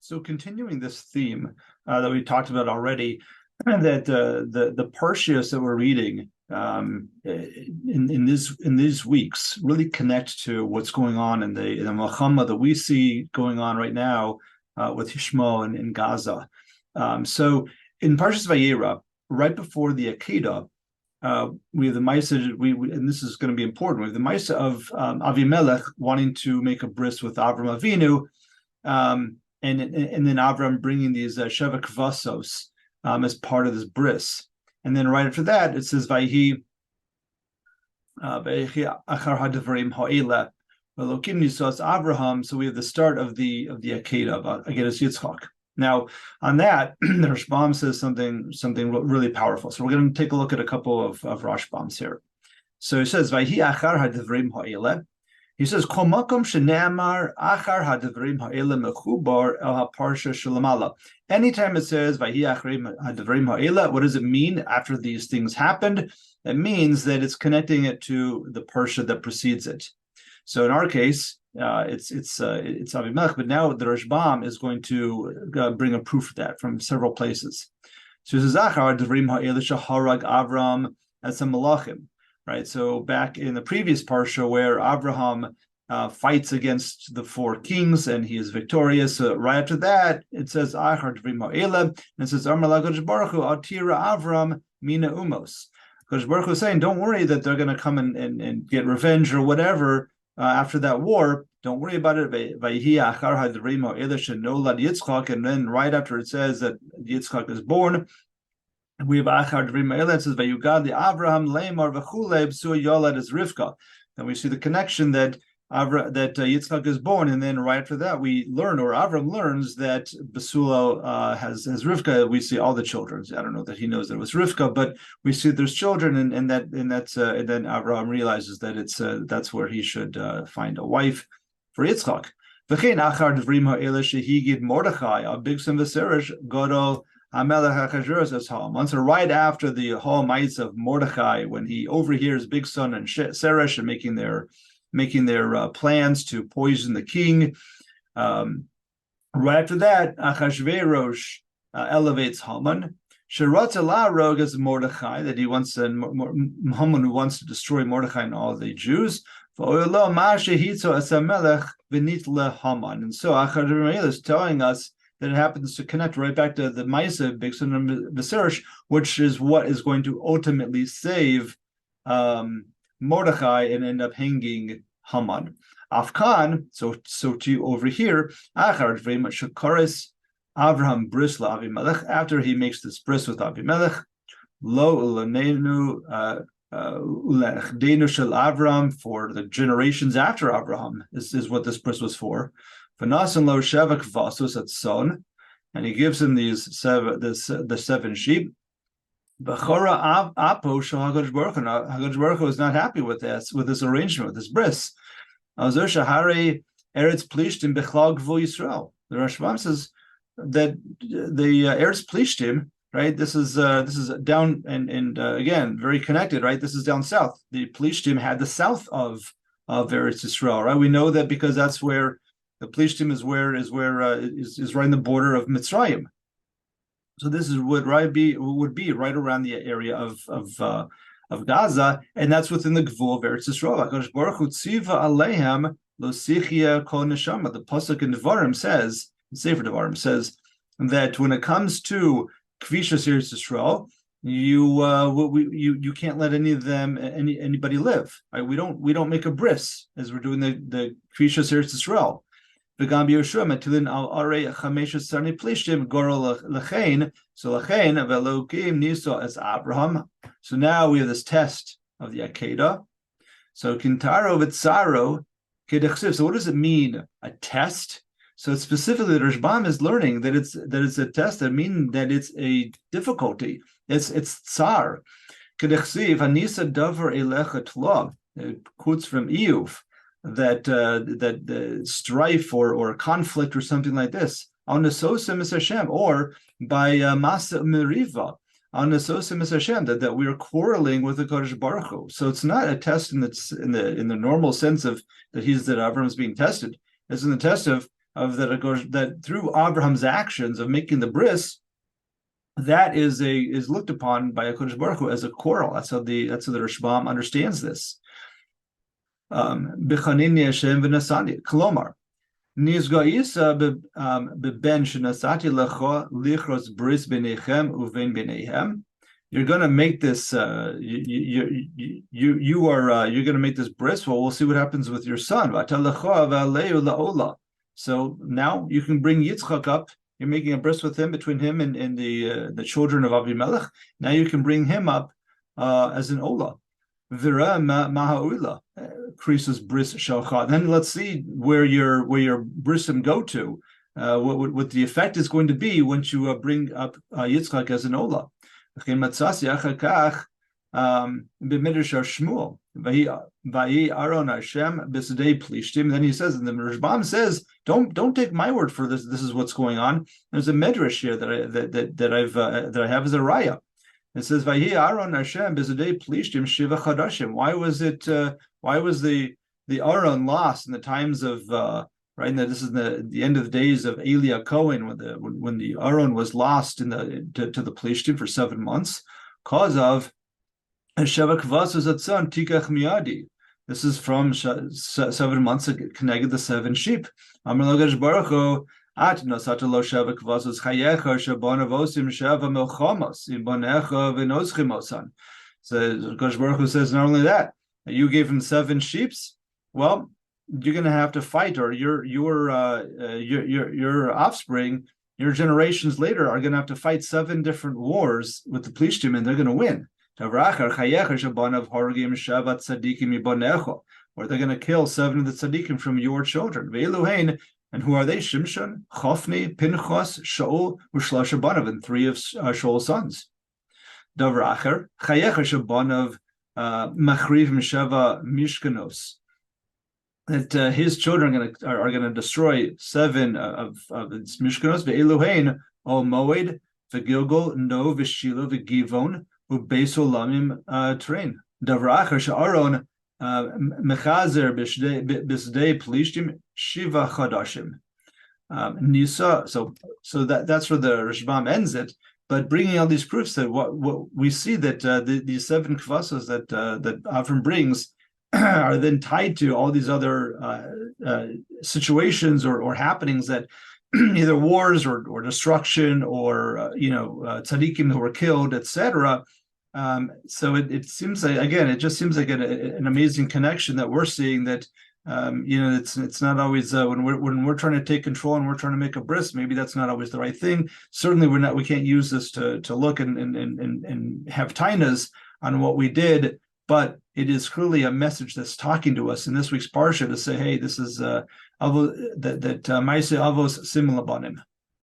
So continuing this theme that we talked about already, that the Parshias that we're reading in these weeks really connect to what's going on in the Milchama that we see going on right now with Hishmo in Gaza. So in Parshas Vayera, right before the Akedah, we have the Maisa, and this is going to be important. We have the Maisa of Avimelech wanting to make a bris with Avram Avinu, and then Avram bringing these Sheva Kvasos as part of this bris. And then right after that, it says Vayhi Achar Hadvarim Ha'ela Elokim Nisos Abraham. So we have the start of the Akedah of akeidas yitzchok. Now, on that, the Rashbam says something really powerful. So we're going to take a look at a couple of Rashbams here. So he says, "Vayhi achar hadavrim ha'ele." He says, "Kol makom shene'amar achar hadavrim ha'ele mechubar el haparsha shelamala." Anytime it says "Vayhi achar hadavrim ha'ele," what does it mean after these things happened? It means that it's connecting it to the Parsha that precedes it. So in our case, it's Avimelech, but now the Rashbam is going to bring a proof of that from several places. So this is Zachar Devrim Ha'elisha Harag Avram as a Malachim, right? So back in the previous Parsha where Abraham fights against the four kings and he is victorious, right after that it says Achar Devrim Ha'ela, and it says Amar LaKadosh Baruch Hu Atira Avram Mina Umos. Kadosh Baruch Hu is saying, don't worry that they're going to come and get revenge or whatever. After that war, don't worry about it. And then right after it says that Yitzchok is born, we have Achar Dvrim Ha'ela. It says Vayugad Avraham Leimar V'chulei B'sua Yolad is Rivka. And we see the connection that Yitzchak is born, and then right after that we learn, or Avram learns, that Basulo has Rivka. We see all the children. I don't know that he knows that it was Rivka, but we see there's children, and then Avram realizes that that's where he should find a wife for Yitzchak. V'chein achar devrim ha'ela shehigid Mordechai abigsim v'seresh godol hamelech hachashverosh as ha'am. So right after the Ha'amites of Mordechai, when he overhears Big Son and Seresh and making their plans to poison the king. Right after that, Achashverosh elevates Haman. Sheratz Elarog as Mordechai, that he wants Haman, who wants to destroy Mordechai and all the Jews. And so Achashverosh is telling us that it happens to connect right back to the Maisa of Big Son and Viseresh, which is what is going to ultimately save Mordechai and end up hanging Haman. Afkan, so to over here, Achar Dvrim Shakaris Avraham bris Avimelech, after he makes this bris with Avimelech, Lo Ulanenu Ulechdenu Shel Avram, for the generations after Abraham is what this bris was for. V'nasan Lo Sheva Kvasos at Son, and he gives him the 7 sheep. Bechora Apo Shel HaKadosh Baruch Hu. HaKadosh Baruch Hu is not happy with this arrangement, with this bris. Azor Shahari Eretz Plishtim Bechlal Gvul Yisrael. The Rashbam says that the Eretz Plishtim, right? This is down and again very connected, right? This is down south. The Plishtim had the south of Eretz Yisrael, right? We know that because that's where the Plishtim is right in the border of Mitzrayim. So this would be right around the area of Gaza, and that's within the Gvul of Eretz Yisrael. HaKadosh Baruch Hu tziva aleihem lo sichia kol neshama. The pasuk in Devarim says, Sefer Devarim says, that when it comes to Kvishas Eretz Yisrael, you can't let anybody live. Right? We don't make a bris as we're doing the Kvishas Eretz Yisrael. V'gam Yehoshua metilin al arei chameshes sarni plishtim gorol lechein. So lechein ve'elokim niso as Abraham. So now we have this test of the Akedah. So kintaro v'tzaro kedechsiv. So what does it mean, a test? So specifically, the Rashbam is learning that it's a test. That means that it's a difficulty. It's tsar. Kedechsiv hanisa davar elecha tlo. It quotes from Iyuv. That the strife or conflict or something like this on the sosim is Hashem, or by masa meriva on the sosim is Hashem, that we are quarreling with the Kodesh Baruch Hu. So it's not a test in the normal sense of that Avram is being tested. It's in the test of of that through Abraham's actions of making the bris, that is looked upon by HaKadosh Baruch Hu as a quarrel. That's how the Rashbam understands this. B'chanin Hashem v'nasani. Kolomar, nizga'isa b'ben shenasati lecho lichros bris b'neihem uvein b'neihem. You're going to make this. You're going to make this bris. Well, we'll see what happens with your son. So now you can bring Yitzchok up. You're making a bris with him, between him and the children of Avimelech. Now you can bring him up as an ola. Vira ma'ha'ula krisus bris shalcha. Then let's see where your brisim go to. What the effect is going to be once you bring up Yitzchak as an ola. Then he says in the Rashbam says, don't take my word for this. This is what's going on. There's a medrash here that I have as a raya. It says, "Vayi Aaron Hashem b'zedei plishtim shiva chadashim." Why was the Aaron lost in the times of right? And this is the end of the days of Elia Cohen, when the Aaron was lost to the Plishtim for 7 months, cause of Sheva Kvasos Atzon Tikach Miadi. This is from 7 months connected the 7 sheep. Amar Logash Baruch Hu At Nasata Lo Sheva Kvasos Chayecha Shabonavosim Sheva Melchamos Ibonecha V'Noschimosan. So Gosh Baruch Hu says not only that, you gave him 7 sheeps. Well, you're going to have to fight, or your offspring, your generations later are going to have to fight 7 different wars with the Plishtim, and they're going to win. Or they're going to kill 7 of the tzaddikim from your children. And who are they? Shimshon, Chofni, Pinchas, Shaul, Ushlasha Banav, and 3 of Shaul's sons. Davracher, Chayecha Shabanav, Machrivim Sheva Mishkanos. That his children are going to destroy 7 of its mishkanos. Ve'eluhein ol moed ve'gilgol no v'shilo ve'givon u'beis olamim train. Davracher she'aron mechazer b'sdei plishtim shiva chadashim. Nisa. So that's where the Rashbam ends it. But bringing all these proofs that what we see that these 7 kvasos that Avram brings are then tied to all these other situations or happenings that either wars or destruction or tzaddikim who were killed, etc. So it seems like, again, it just seems like an amazing connection that we're seeing, that it's not always when we're trying to take control and we're trying to make a bris, maybe that's not always the right thing. Certainly we can't use this to look and have tainas on what we did. But it is clearly a message that's talking to us in this week's Parsha to say, hey, this is that Maaseh Avos Simul Abanim.